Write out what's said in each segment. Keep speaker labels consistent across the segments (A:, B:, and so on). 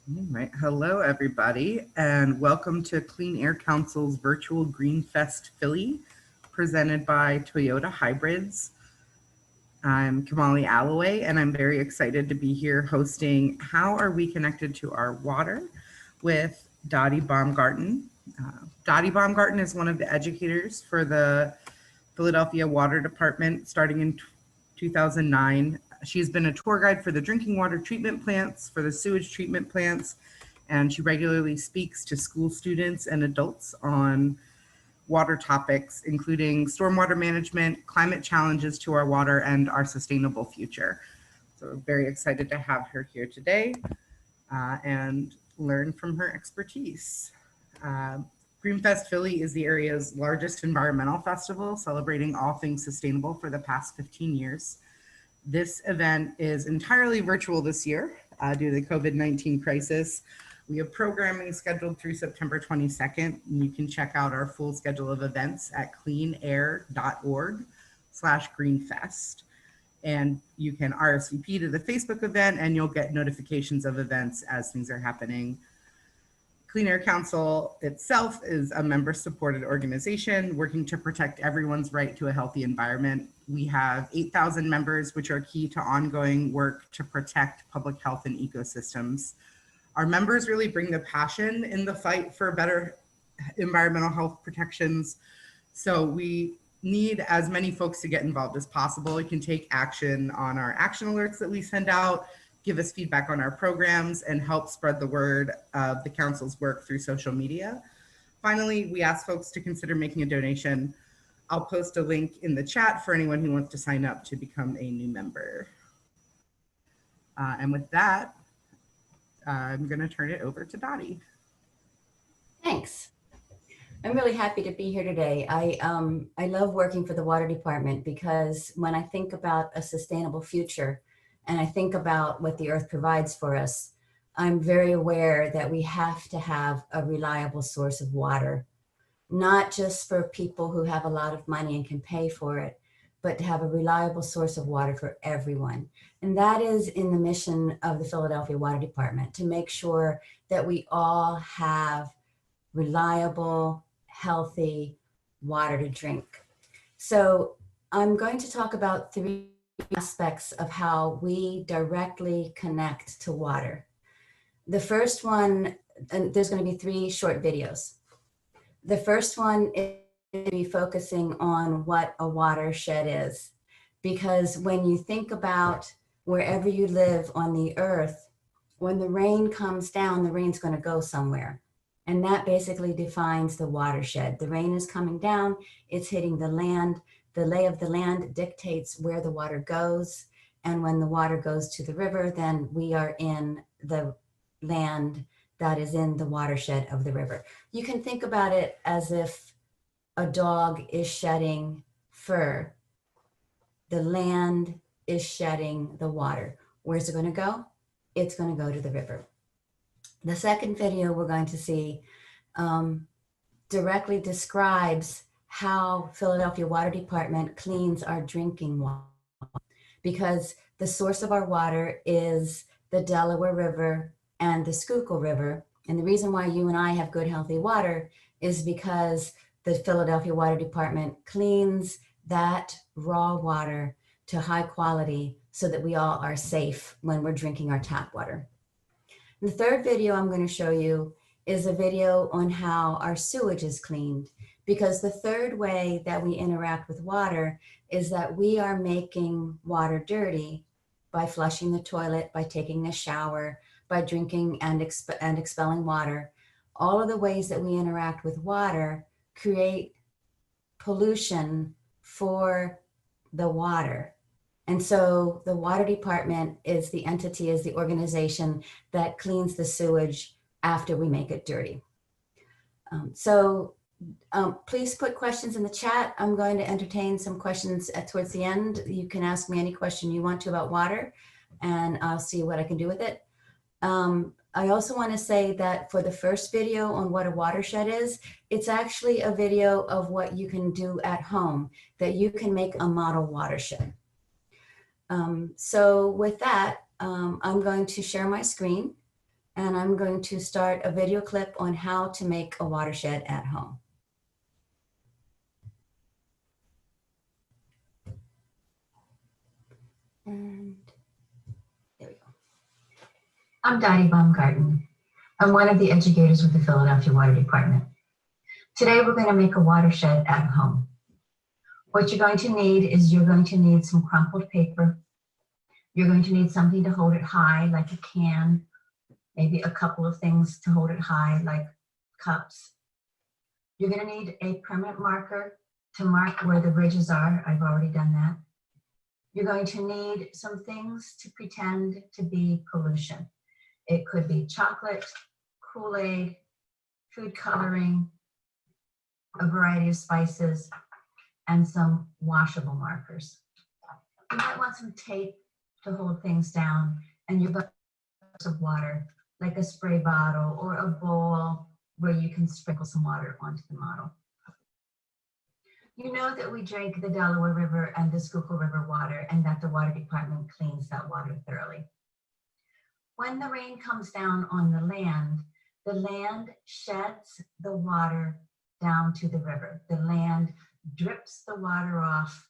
A: All right. Hello, everybody, and welcome to Clean Air Council's virtual Greenfest Philly, presented by Toyota Hybrids. I'm Kamali Alloway, and I'm very excited to be here hosting How Are We Connected to Our Water with Dottie Baumgarten. Dottie Baumgarten is one of the educators for the Philadelphia Water Department starting in 2009. She's been a tour guide for the drinking water treatment plants, for the sewage treatment plants, and she regularly speaks to school students and adults on water topics, including stormwater management, climate challenges to our water, and our sustainable future. So we're very excited to have her here today and learn from her expertise. Uh, Greenfest Philly is the area's largest environmental festival, celebrating all things sustainable for the past 15 years. This event is entirely virtual this year due to the COVID-19 crisis. We have programming scheduled through September 22nd, and you can check out our full schedule of events at cleanair.org/greenfest. And you can RSVP to the Facebook event and you'll get notifications of events as things are happening. Clean Air Council itself is a member-supported organization working to protect everyone's right to a healthy environment. We have 8,000 members, which are key to ongoing work to protect public health and ecosystems. Our members really bring the passion in the fight for better environmental health protections. So we need as many folks to get involved as possible. You can take action on our action alerts that we send out, give us feedback on our programs, and help spread the word of the council's work through social media. Finally, we ask folks to consider making a donation. I'll post a link in the chat for anyone who wants to sign up to become a new member. And with that, I'm going to turn it over to Dottie.
B: Thanks. I'm really happy to be here today. I love working for the water department because when I think about a sustainable future and I think about what the earth provides for us, I'm very aware that we have to have a reliable source of water, not just for people who have a lot of money and can pay for it, but to have a reliable source of water for everyone. And that is in the mission of the Philadelphia Water Department, to make sure that we all have reliable, healthy water to drink. So I'm going to talk about 3 aspects of how we directly connect to water. The first one, and there's going to be 3 short videos. The first one is to be focusing on what a watershed is, because when you think about wherever you live on the earth, when the rain comes down, the rain's going to go somewhere. And that basically defines the watershed. The rain is coming down, it's hitting the land. The lay of the land dictates where the water goes. And when the water goes to the river, then we are in the land that is in the watershed of the river. You can think about it as if a dog is shedding fur. The land is shedding the water. Where's it going to go? It's going to go to the river. The second video we're going to see directly describes how Philadelphia Water Department cleans our drinking water, because the source of our water is the Delaware River and the Schuylkill River. And the reason why you and I have good, healthy water is because the Philadelphia Water Department cleans that raw water to high quality so that we all are safe when we're drinking our tap water. The third video I'm going to show you is a video on how our sewage is cleaned, because the third way that we interact with water is that we are making water dirty by flushing the toilet, by taking a shower, by drinking and expelling water. All of the ways that we interact with water create pollution for the water. And so the water department is the entity, is the organization that cleans the sewage after we make it dirty. Please put questions in the chat. I'm going to entertain some questions towards the end. You can ask me any question you want to about water, and I'll see what I can do with it. I also want to say that for the first video on what a watershed is, it's actually a video of what you can do at home, that you can make a model watershed. So with that, I'm going to share my screen and I'm going to start a video clip on how to make a watershed at home. And there we go.
C: I'm Dottie Baumgarten. I'm one of the educators with the Philadelphia Water Department. Today we're going to make a watershed at home. What you're going to need is you're going to need some crumpled paper. You're going to need something to hold it high, like a can, maybe a couple of things to hold it high, like cups. You're going to need a permanent marker to mark where the ridges are. I've already done that. You're going to need some things to pretend to be pollution. It could be chocolate, Kool-Aid, food coloring, a variety of spices, and some washable markers. You might want some tape to hold things down, and you've got of water, like a spray bottle or a bowl where you can sprinkle some water onto the model. You know that we drink the Delaware River and the Schuylkill River water, and that the water department cleans that water thoroughly. When the rain comes down on the land sheds the water down to the river. The land drips the water off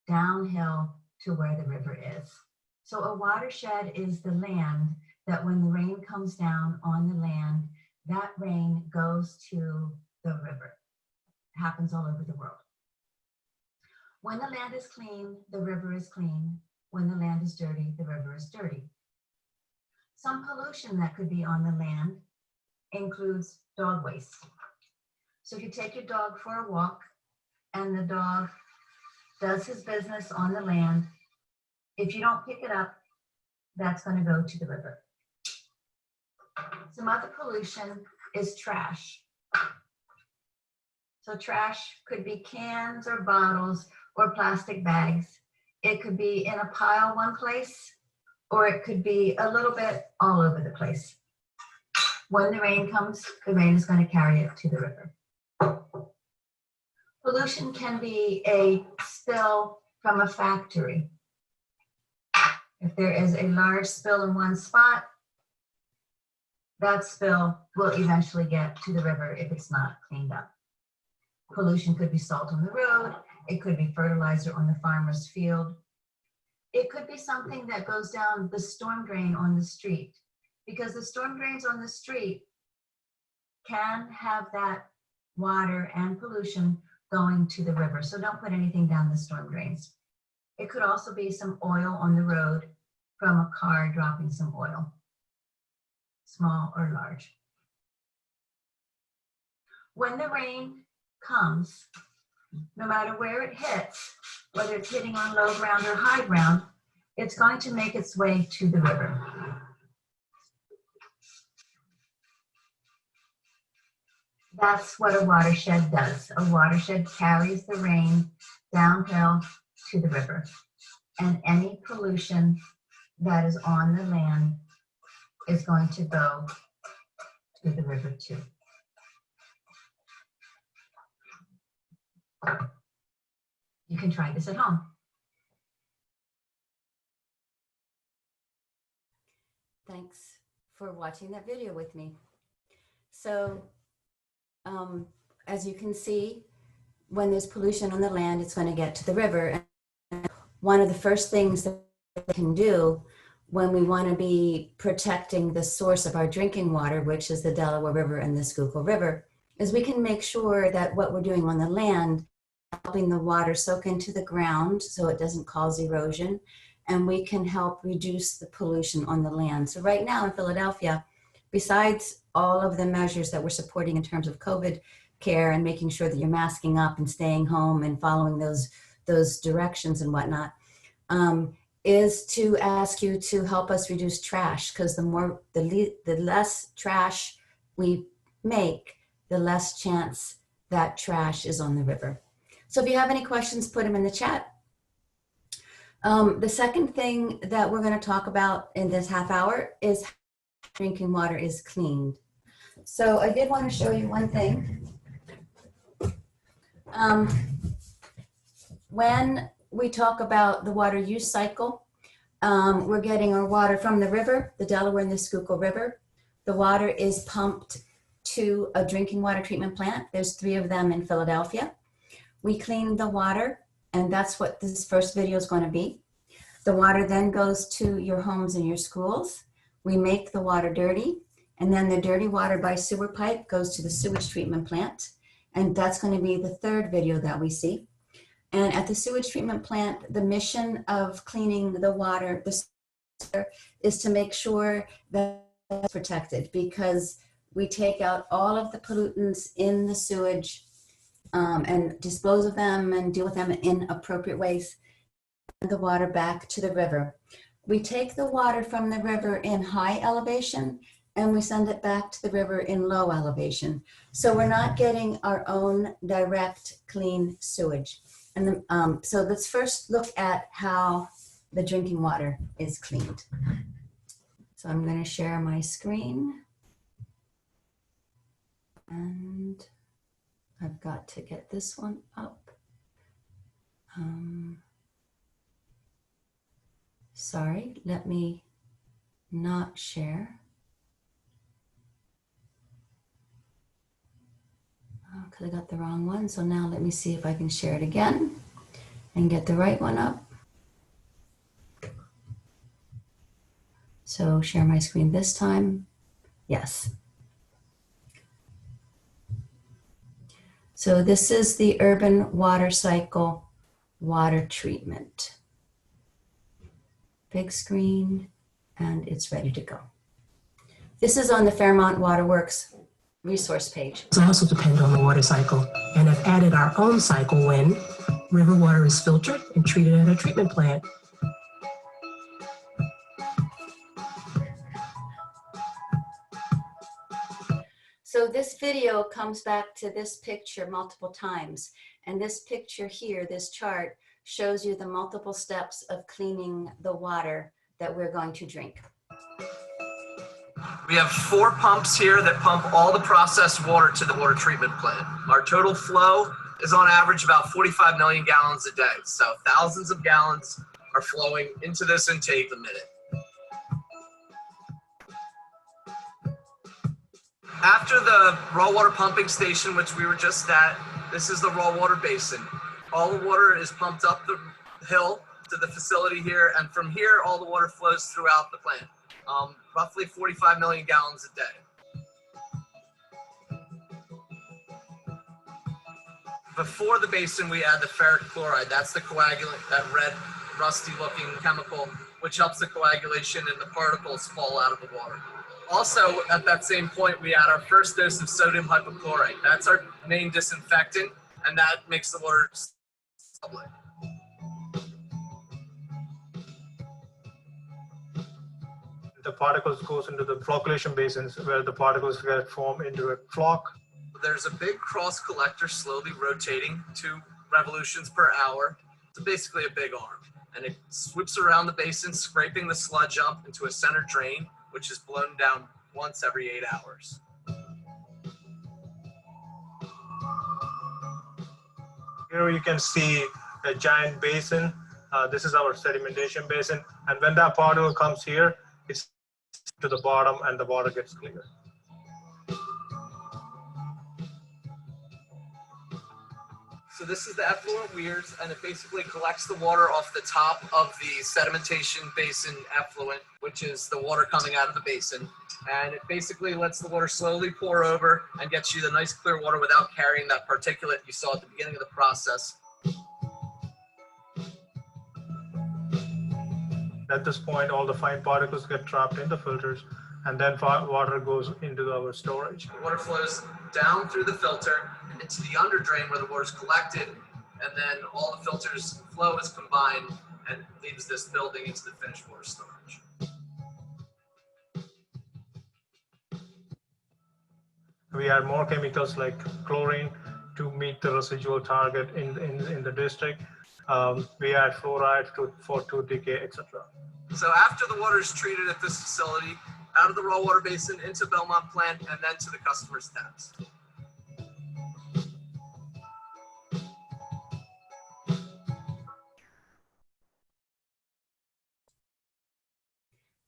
C: downhill to where the river is. So a watershed is the land that when the rain comes down on the land, that rain goes to the river. It happens all over the world. When the land is clean, the river is clean. When the land is dirty, the river is dirty. Some pollution that could be on the land includes dog waste. So if you take your dog for a walk and the dog does his business on the land, if you don't pick it up, that's going to go to the river. Some other pollution is trash. So trash could be cans or bottles or plastic bags. It could be in a pile one place, or it could be a little bit all over the place. When the rain comes, the rain is going to carry it to the river. Pollution can be a spill from a factory. If there is a large spill in one spot, that spill will eventually get to the river if it's not cleaned up. Pollution could be salt on the road. It could be fertilizer on the farmer's field. It could be something that goes down the storm drain on the street, because the storm drains on the street can have that water and pollution going to the river. So don't put anything down the storm drains. It could also be some oil on the road from a car dropping some oil, small or large. When the rain comes, no matter where it hits, whether it's hitting on low ground or high ground, it's going to make its way to the river. That's what a watershed does. A watershed carries the rain downhill to the river, and any pollution that is on the land is going to go to the river too. You can try this at home.
B: Thanks for watching that video with me. So, as you can see, when there's pollution on the land, it's going to get to the river. And one of the first things that we can do when we want to be protecting the source of our drinking water, which is the Delaware River and the Schuylkill River, is we can make sure that what we're doing on the land, helping the water soak into the ground so it doesn't cause erosion, and we can help reduce the pollution on the land. So right now in Philadelphia, besides all of the measures that we're supporting in terms of COVID care and making sure that you're masking up and staying home and following those directions and whatnot, is to ask you to help us reduce trash, because the less trash we make, the less chance that trash is on the river. So if you have any questions, put them in the chat. The second thing that we're going to talk about in this half hour is how drinking water is cleaned. So I did want to show you one thing. When we talk about the water use cycle, we're getting our water from the river, the Delaware and the Schuylkill River. The water is pumped to a drinking water treatment plant. There's 3 of them in Philadelphia. We clean the water, and that's what this first video is going to be. The water then goes to your homes and your schools. We make the water dirty, and then the dirty water by sewer pipe goes to the sewage treatment plant. And that's going to be the 3rd video that we see. And at the sewage treatment plant, the mission of cleaning the water is to make sure that it's protected, because we take out all of the pollutants in the sewage and dispose of them and deal with them in appropriate ways, and the water back to the river. We take the water from the river in high elevation and we send it back to the river in low elevation. So we're not getting our own direct clean sewage. And so let's first look at how the drinking water is cleaned. So I'm going to share my screen. And I've got to get this one up. Sorry, let me not share. Because I got the wrong one. So now let me see if I can share it again and get the right one up. So share my screen this time. Yes. So this is the urban water cycle water treatment. Big screen, and it's ready to go. This is on the Fairmont Waterworks resource page.
D: It also depends on the water cycle, and have added our own cycle when river water is filtered and treated at a treatment plant.
B: So this video comes back to this picture multiple times. And this picture here, this chart, shows you the multiple steps of cleaning the water that we're going to drink.
E: We have 4 pumps here that pump all the processed water to the water treatment plant. Our total flow is on average about 45 million gallons a day. So thousands of gallons are flowing into this intake a minute. After the raw water pumping station, which we were just at, this is the raw water basin. All the water is pumped up the hill to the facility here, and from here, all the water flows throughout the plant. Roughly 45 million gallons a day. Before the basin, we add the ferric chloride. That's the coagulant, that red, rusty-looking chemical, which helps the coagulation and the particles fall out of the water. Also, at that same point, we add our first dose of sodium hypochlorite. That's our main disinfectant, and that makes the water lovely.
F: The particles goes into the flocculation basins where the particles get formed into a flock.
E: There's a big cross collector slowly rotating 2 revolutions per hour. It's basically a big arm, and it swoops around the basin, scraping the sludge up into a center drain, which is blown down once every 8 hours.
F: Here you can see a giant basin. This is our sedimentation basin. And when that particle comes here, it's to the bottom and the water gets clear.
E: So this is the effluent weirs, and it basically collects the water off the top of the sedimentation basin effluent, which is the water coming out of the basin. And it basically lets the water slowly pour over and gets you the nice clear water without carrying that particulate you saw at the beginning of the process.
F: At this point, all the fine particles get trapped in the filters, and then water goes into our storage.
E: The water flows down through the filter into the under drain where the water is collected, and then all the filters flow is combined and leaves this building into the finished water storage.
F: We add more chemicals like chlorine to meet the residual target in the district. We add fluoride for tooth decay, etc.
E: So after the water is treated at this facility, out of the raw water basin into Belmont plant, and then to the customer's taps.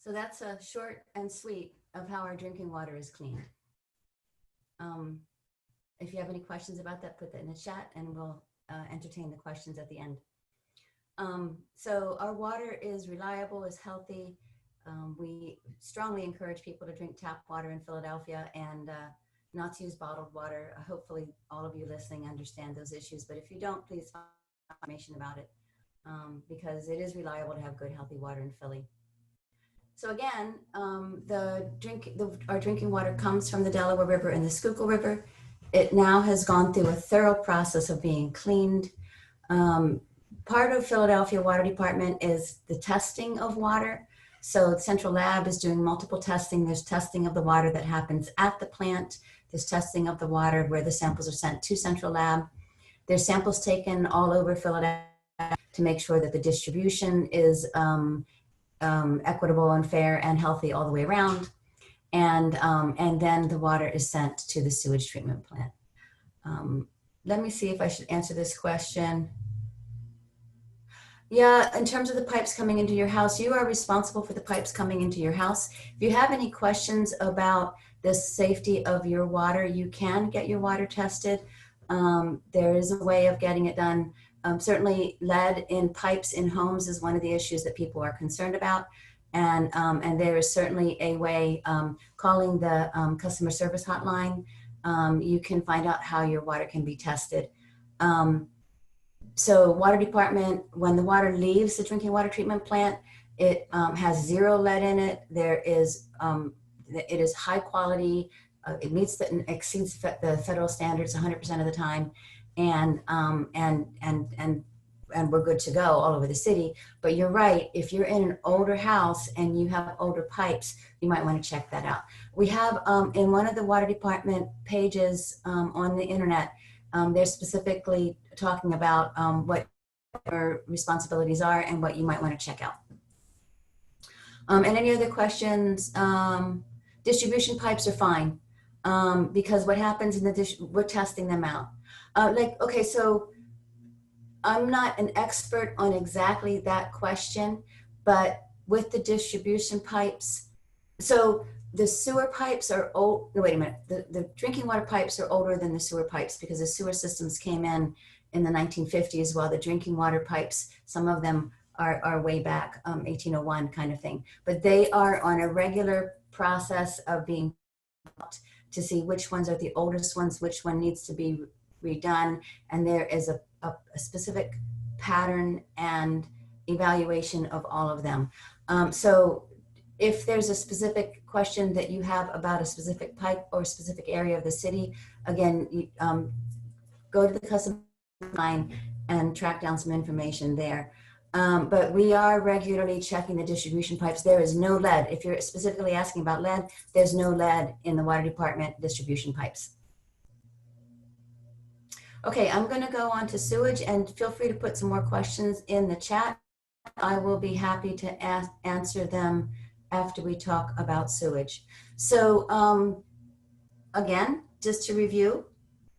B: So that's a short and sweet of how our drinking water is cleaned. If you have any questions about that, put that in the chat and we'll entertain the questions at the end. So our water is reliable, is healthy. We strongly encourage people to drink tap water in Philadelphia and not to use bottled water. Hopefully all of you listening understand those issues, but if you don't, please find information about it because it is reliable to have good, healthy water in Philly. So again, our drinking water comes from the Delaware River and the Schuylkill River. It now has gone through a thorough process of being cleaned. Part of Philadelphia Water Department is the testing of water. So the Central Lab is doing multiple testing. There's testing of the water that happens at the plant. There's testing of the water where the samples are sent to Central Lab. There's samples taken all over Philadelphia to make sure that the distribution is equitable and fair and healthy all the way around. And then the water is sent to the sewage treatment plant. Let me see if I should answer this question. Yeah, in terms of the pipes coming into your house, you are responsible for the pipes coming into your house. If you have any questions about the safety of your water, you can get your water tested. There is a way of getting it done. Certainly lead in pipes in homes is one of the issues that people are concerned about. And there is certainly a way, calling the customer service hotline, you can find out how your water can be tested. So water department, when the water leaves the drinking water treatment plant, it has 0 lead in it. There is, it is high quality. It meets exceeds the federal standards 100% of the time. And we're good to go all over the city. But you're right, if you're in an older house and you have older pipes, you might want to check that out. We have in one of the water department pages on the internet, they're specifically talking about what your responsibilities are and what you might want to check out. And any other questions? Distribution pipes are fine because what happens in the we're testing them out. Okay, so I'm not an expert on exactly that question, but with the distribution pipes, so the sewer pipes are old. No, wait a minute. The drinking water pipes are older than the sewer pipes because the sewer systems came in the 1950s, while the drinking water pipes, some of them are way back, 1801 kind of thing. But they are on a regular process of being to see which ones are the oldest ones, which one needs to be redone, and there is a specific pattern and evaluation of all of them. So if there's a specific question that you have about a specific pipe or a specific area of the city, again, you, go to the customer line and track down some information there. But we are regularly checking the distribution pipes. There is no lead. If you're specifically asking about lead, there's no lead in the water department distribution pipes. Okay, I'm going to go on to sewage, and feel free to put some more questions in the chat. I will be happy to answer them after we talk about sewage. So again, just to review,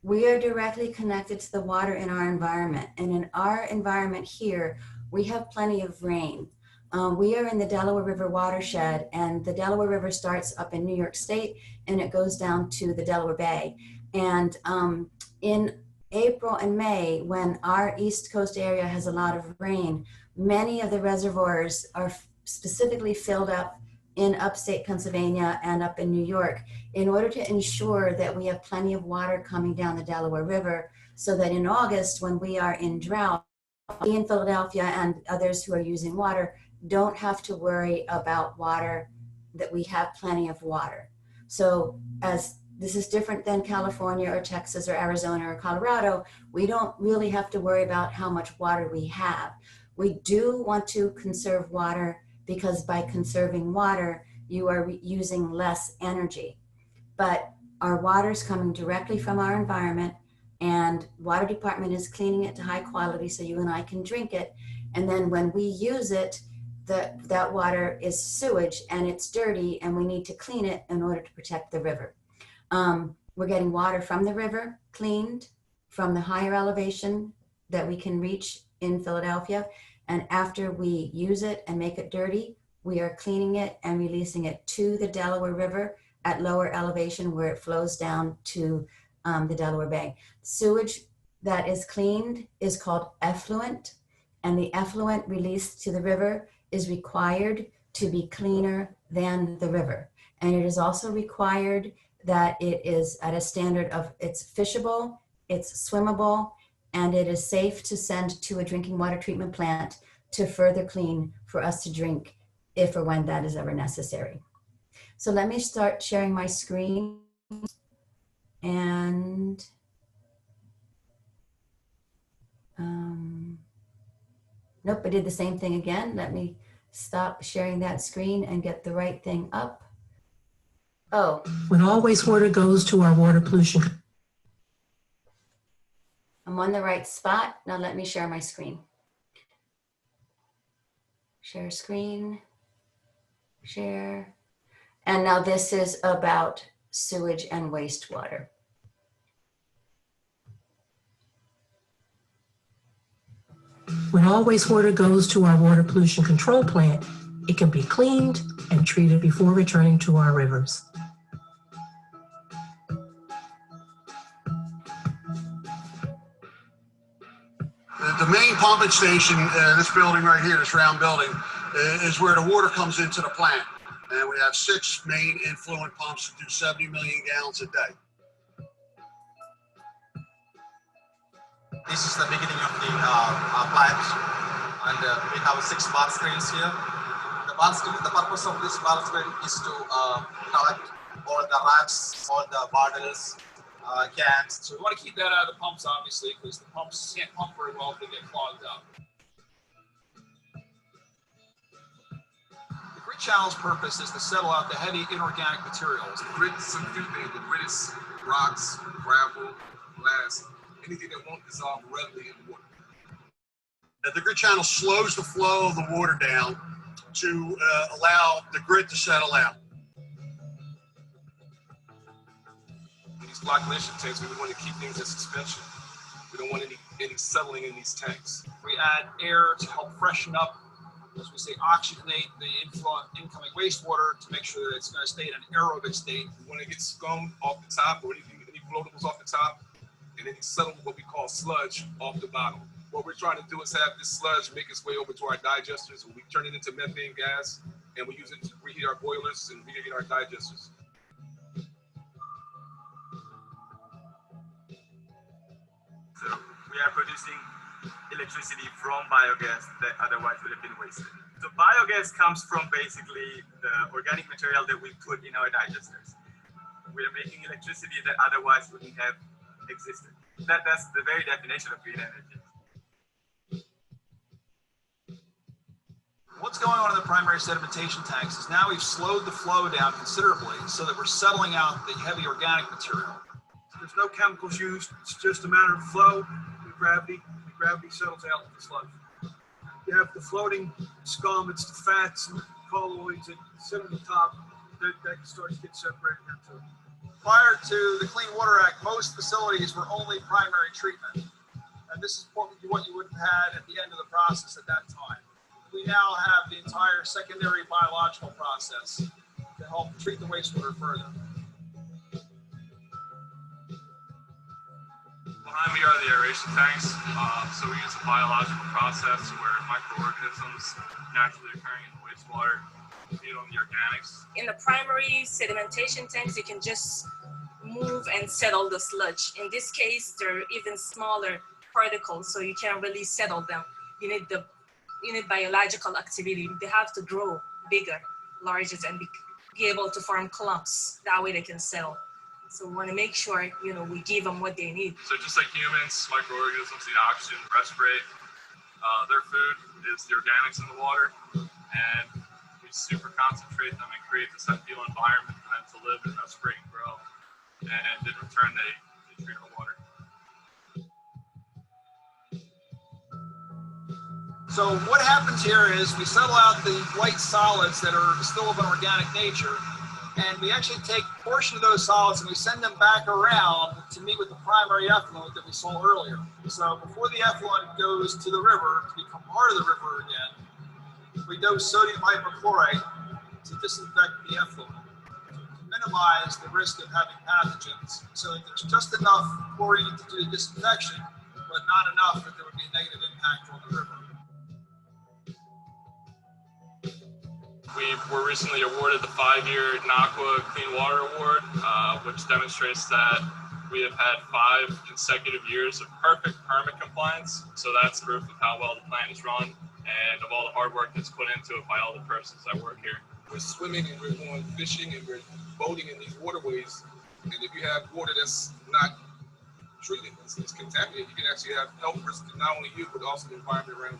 B: we are directly connected to the water in our environment. And in our environment here, we have plenty of rain. We are in the Delaware River watershed, and the Delaware River starts up in New York State and it goes down to the Delaware Bay. And in April and May, when our East Coast area has a lot of rain, many of the reservoirs are specifically filled up in upstate Pennsylvania and up in New York in order to ensure that we have plenty of water coming down the Delaware River, so that in August, when we are in drought, we in Philadelphia and others who are using water don't have to worry about water, that we have plenty of water. So as this is different than California or Texas or Arizona or Colorado, we don't really have to worry about how much water we have. We do want to conserve water because by conserving water, you are using less energy. But our water is coming directly from our environment, and water department is cleaning it to high quality so you and I can drink it. And then when we use it, that water is sewage and it's dirty, and we need to clean it in order to protect the river. We're getting water from the river, cleaned from the higher elevation that we can reach in Philadelphia. And after we use it and make it dirty, we are cleaning it and releasing it to the Delaware River at lower elevation where it flows down to the Delaware Bay. Sewage that is cleaned is called effluent, and the effluent released to the river is required to be cleaner than the river. And it is also required that it is at a standard of it's fishable, it's swimmable, and it is safe to send to a drinking water treatment plant to further clean for us to drink if or when that is ever necessary. So let me start sharing my screen. And nope, I did the same thing again. Let me stop sharing that screen and get the right thing up. Oh.
D: When all wastewater goes to our water pollution.
B: I'm on the right spot. Now let me share my screen. Share screen, share. And now this is about sewage and wastewater.
D: When all wastewater goes to our water pollution control plant, it can be cleaned and treated before returning to our rivers.
G: The main pumping station, this building right here, this round building, is where the water comes into the plant. And we have 6 main influent pumps that do 70 million gallons a day.
H: This is the beginning of the plant, and we have 6 valve screens here. The purpose of this valve screen is to collect all the racks, all the bottles, cans.
I: So we want to keep that out of the pumps, obviously, because the pumps can't pump very well if they get clogged up. The grit channel's purpose is to settle out the heavy inorganic materials.
J: The grit is a few things. The grit is rocks, gravel, glass, anything that won't dissolve readily in water.
G: The grit channel slows the flow of the water down to allow the grit to settle out.
J: These flocculation tanks, we want to keep things in suspension. We don't want any settling in these tanks.
I: We add air to help freshen up, as we say, oxygenate the incoming wastewater to make sure that it's going to stay in an aerobic state.
J: When it gets scum off the top or any floatables off the top, and then settle what we call sludge off the bottom. What we're trying to do is have this sludge make its way over to our digesters, and we turn it into methane gas, and we use it to reheat our boilers and reheat our digesters.
K: So we are producing electricity from biogas that otherwise would have been wasted. So biogas comes from basically the organic material that we put in our digesters. We are making electricity that otherwise wouldn't have existed. That's the very definition of green energy.
I: What's going on in the primary sedimentation tanks is now we've slowed the flow down considerably so that we're settling out the heavy organic material.
L: There's no chemicals used. It's just a matter of flow and gravity. The gravity settles out with the sludge. You have the floating scum. It's the fats and colloids that sit on the top that starts to get separated here too.
I: Prior to the Clean Water Act, most facilities were only primary treatment. And this is what you would have had at the end of the process at that time. We now have the entire secondary biological process to help treat the wastewater further.
M: Behind me are the aeration tanks. So we use a biological process where microorganisms naturally occurring in the wastewater feed on the organics.
N: In the primary sedimentation tanks, you can just move and settle the sludge. In this case, they're even smaller particles, so you can't really settle them. You need biological activity. They have to grow bigger, larger, and be able to form clumps. That way they can settle. So we want to make sure, we give them what they need.
M: So just like humans, microorganisms need oxygen to respirate. Their food is the organics in the water, and we super concentrate them and create this ideal environment for them to live and respirate and grow. And in return, they treat our water.
I: So what happens here is we settle out the white solids that are still of an organic nature, and we actually take a portion of those solids and we send them back around to meet with the primary effluent that we saw earlier. So before the effluent goes to the river to become part of the river again, We dose sodium hypochlorite to disinfect the effluent to minimize the risk of having pathogens, so that there's just enough chlorine to do the disinfection, but not enough that there would be a negative impact on the river.
M: We were recently awarded the 5-year NACWA Clean Water Award, which demonstrates that we have had 5 consecutive years of perfect permit compliance. So that's proof of how well the plant is run and of all the hard work that's put into it by all the persons that work here.
J: We're swimming and we're going fishing and we're boating in these waterways. And if you have water that's not treated, it's contaminated, you can actually have health risks to not only you, but also the environment around you.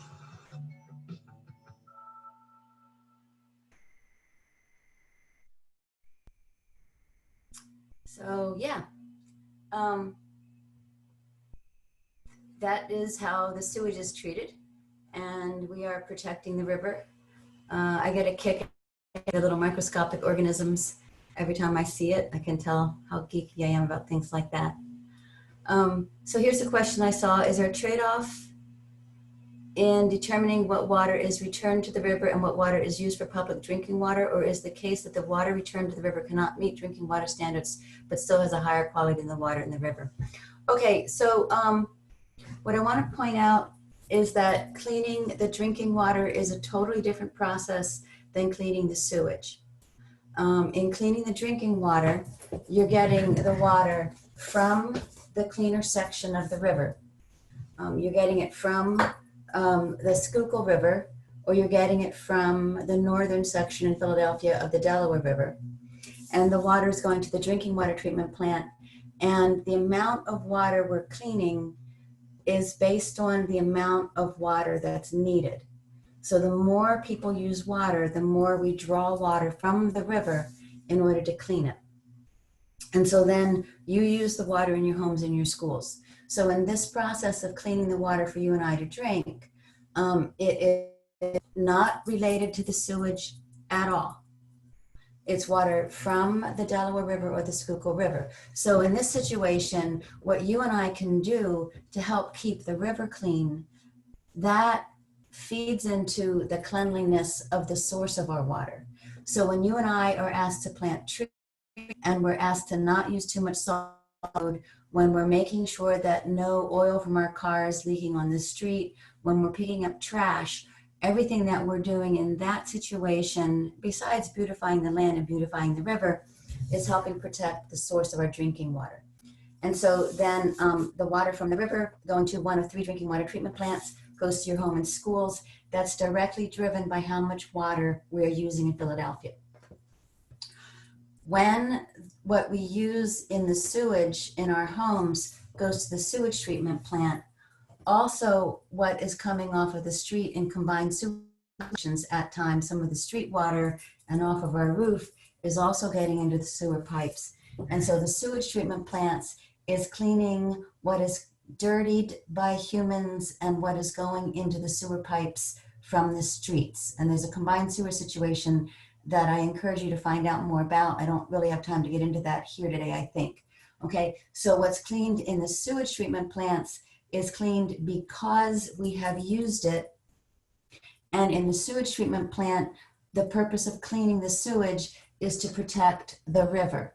B: So yeah, that is how the sewage is treated, and we are protecting the river. I get a kick at the little microscopic organisms. Every time I see it, I can tell how geeky I am about things like that. So here's a question I saw. Is there a trade-off in determining what water is returned to the river and what water is used for public drinking water, or is the case that the water returned to the river cannot meet drinking water standards but still has a higher quality than the water in the river? Okay, so what I want to point out is that cleaning the drinking water is a totally different process than cleaning the sewage. In cleaning the drinking water, you're getting the water from the cleaner section of the river. You're getting it from the Schuylkill River, or you're getting it from the northern section in Philadelphia of the Delaware River. And the water is going to the drinking water treatment plant. And the amount of water we're cleaning is based on the amount of water that's needed. So the more people use water, the more we draw water from the river in order to clean it. And so then you use the water in your homes and your schools. So in this process of cleaning the water for you and I to drink, it is not related to the sewage at all. It's water from the Delaware River or the Schuylkill River. So in this situation, what you and I can do to help keep the river clean, that feeds into the cleanliness of the source of our water. So when you and I are asked to plant trees and we're asked to not use too much salt, when we're making sure that no oil from our cars leaking on the street, when we're picking up trash, everything that we're doing in that situation, besides beautifying the land and beautifying the river, is helping protect the source of our drinking water. And so then the water from the river going to one of 3 drinking water treatment plants goes to your home and schools. That's directly driven by how much water we're using in Philadelphia. When what we use in the sewage in our homes goes to the sewage treatment plant, also what is coming off of the street in combined sewage at times, some of the street water and off of our roof is also getting into the sewer pipes. And so the sewage treatment plants is cleaning what is dirtied by humans and what is going into the sewer pipes from the streets. And there's a combined sewer situation that I encourage you to find out more about. I don't really have time to get into that here today, I think. Okay, so what's cleaned in the sewage treatment plants is cleaned because we have used it. And in the sewage treatment plant, the purpose of cleaning the sewage is to protect the river,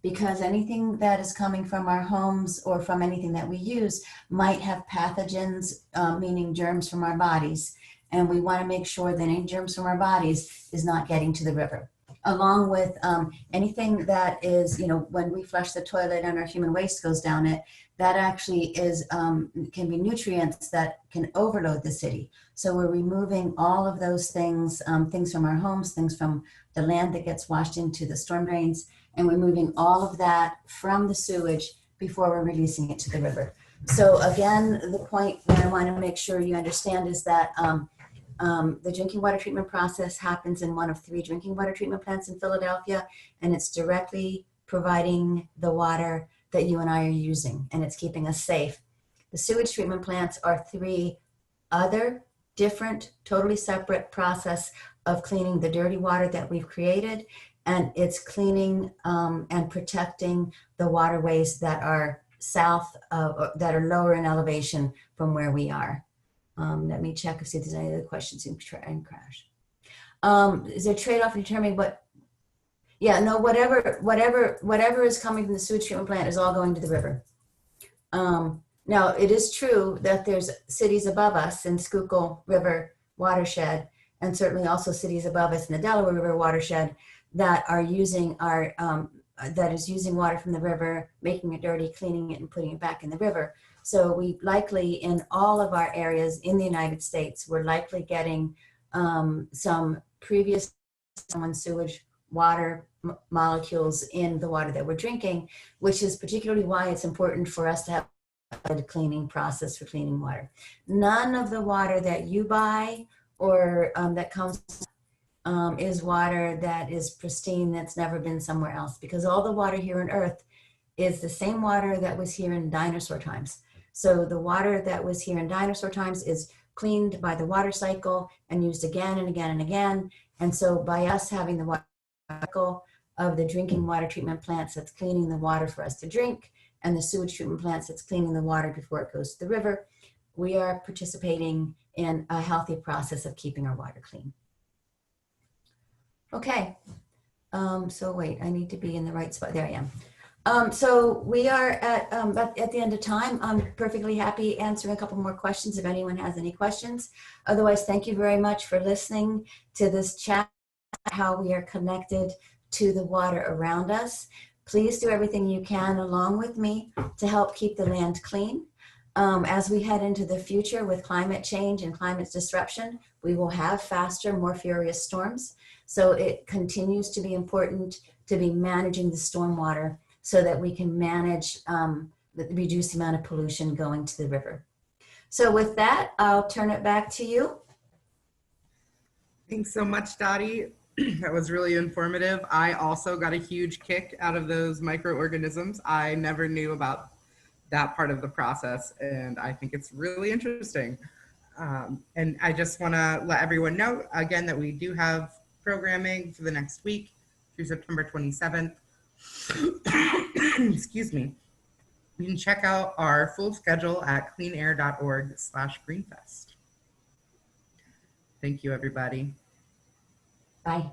B: because anything that is coming from our homes or from anything that we use might have pathogens, meaning germs from our bodies. And we want to make sure that any germs from our bodies is not getting to the river. Along with anything that is, when we flush the toilet and our human waste goes down it, that actually is can be nutrients that can overload the city. So we're removing all of those things, things from our homes, things from the land that gets washed into the storm drains, and we're moving all of that from the sewage before we're releasing it to the river. So again, the point that I want to make sure you understand is that the drinking water treatment process happens in one of 3 drinking water treatment plants in Philadelphia, and it's directly providing the water that you and I are using, and it's keeping us safe. The sewage treatment plants are 3 other different, totally separate process of cleaning the dirty water that we've created, and it's cleaning and protecting the waterways that are south of, that are lower in elevation from where we are. Let me check and see if there's any other questions in Crash. Is there a trade-off in determining what? Yeah, no, whatever is coming from the sewage treatment plant is all going to the river. Now, it is true that there's cities above us in Schuylkill River watershed, and certainly also cities above us in the Delaware River watershed that are using our, that is using water from the river, making it dirty, cleaning it, and putting it back in the river. So we likely, in all of our areas in the United States, we're likely getting some previous sewage water molecules in the water that we're drinking, which is particularly why it's important for us to have a cleaning process for cleaning water. None of the water that you buy or that comes is water that is pristine, that's never been somewhere else, because all the water here on Earth is the same water that was here in dinosaur times. So the water that was here in dinosaur times is cleaned by the water cycle and used again and again and again. And so by us having the water cycle of the drinking water treatment plants that's cleaning the water for us to drink, and the sewage treatment plants that's cleaning the water before it goes to the river, we are participating in a healthy process of keeping our water clean. Okay, so wait, I need to be in the right spot. There I am. So we are at the end of time. I'm perfectly happy answering a couple more questions if anyone has any questions. Otherwise, thank you very much for listening to this chat, how we are connected to the water around us. Please do everything you can along with me to help keep the land clean. As we head into the future with climate change and climate disruption, we will have faster, more furious storms. So it continues to be important to be managing the stormwater so that we can manage, reduce the amount of pollution going to the river. So with that, I'll turn it back to you.
A: Thanks so much, Dottie. That was really informative. I also got a huge kick out of those microorganisms. I never knew about that part of the process, and I think it's really interesting. And I just want to let everyone know again that we do have programming for the next week through September 27th. Excuse me. You can check out our full schedule at cleanair.org/Greenfest. Thank you, everybody.
B: Bye.